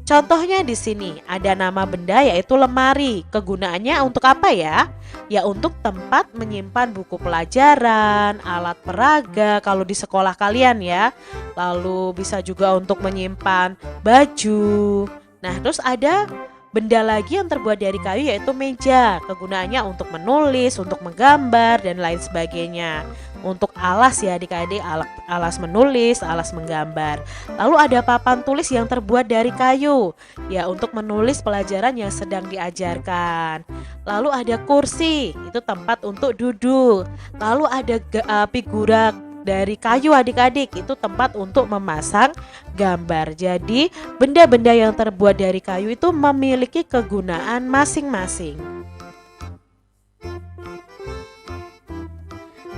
Contohnya di sini ada nama benda yaitu lemari. Kegunaannya untuk apa ya? Ya untuk tempat menyimpan buku pelajaran, alat peraga kalau di sekolah kalian ya. Lalu bisa juga untuk menyimpan baju. Nah, terus ada benda lagi yang terbuat dari kayu yaitu meja. Kegunaannya untuk menulis, untuk menggambar dan lain sebagainya. Untuk alas ya adik-adik, alas menulis, alas menggambar. Lalu ada papan tulis yang terbuat dari kayu, ya untuk menulis pelajaran yang sedang diajarkan. Lalu ada kursi, itu tempat untuk duduk. Lalu ada figura dari kayu adik-adik, itu tempat untuk memasang gambar. Jadi benda-benda yang terbuat dari kayu itu memiliki kegunaan masing-masing.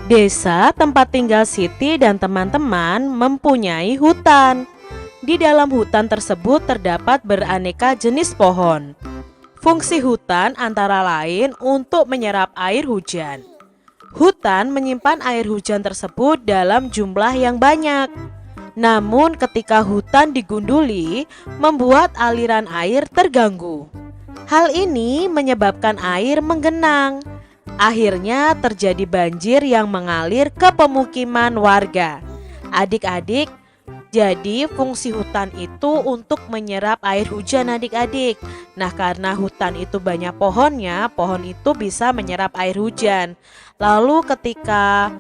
Desa tempat tinggal Siti dan teman-teman mempunyai hutan. Di dalam hutan tersebut terdapat beraneka jenis pohon. Fungsi hutan antara lain untuk menyerap air hujan. Hutan menyimpan air hujan tersebut dalam jumlah yang banyak. Namun ketika hutan digunduli, membuat aliran air terganggu. Hal ini menyebabkan air menggenang. Akhirnya terjadi banjir yang mengalir ke pemukiman warga. Adik-adik, jadi fungsi hutan itu untuk menyerap air hujan adik-adik. Nah, karena hutan itu banyak pohonnya, pohon itu bisa menyerap air hujan. Lalu ketika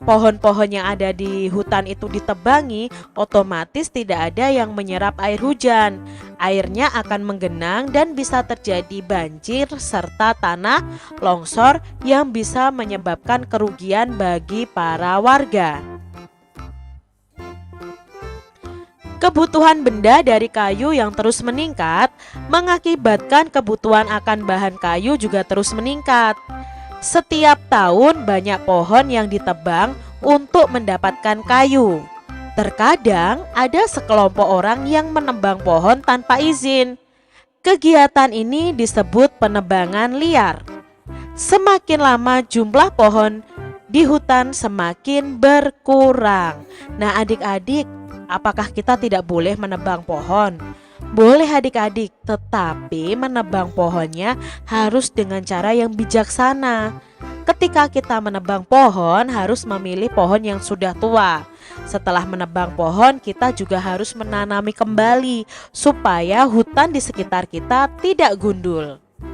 pohon-pohon yang ada di hutan itu ditebangi, otomatis tidak ada yang menyerap air hujan. Airnya akan menggenang dan bisa terjadi banjir serta tanah longsor yang bisa menyebabkan kerugian bagi para warga. Kebutuhan benda dari kayu yang terus meningkat mengakibatkan kebutuhan akan bahan kayu juga terus meningkat. Setiap tahun banyak pohon yang ditebang untuk mendapatkan kayu. Terkadang ada sekelompok orang yang menebang pohon tanpa izin. Kegiatan ini disebut penebangan liar. Semakin lama jumlah pohon di hutan semakin berkurang. Nah adik-adik, apakah kita tidak boleh menebang pohon? Boleh adik-adik, tetapi menebang pohonnya harus dengan cara yang bijaksana. Ketika kita menebang pohon harus memilih pohon yang sudah tua. Setelah menebang pohon kita juga harus menanami kembali supaya hutan di sekitar kita tidak gundul.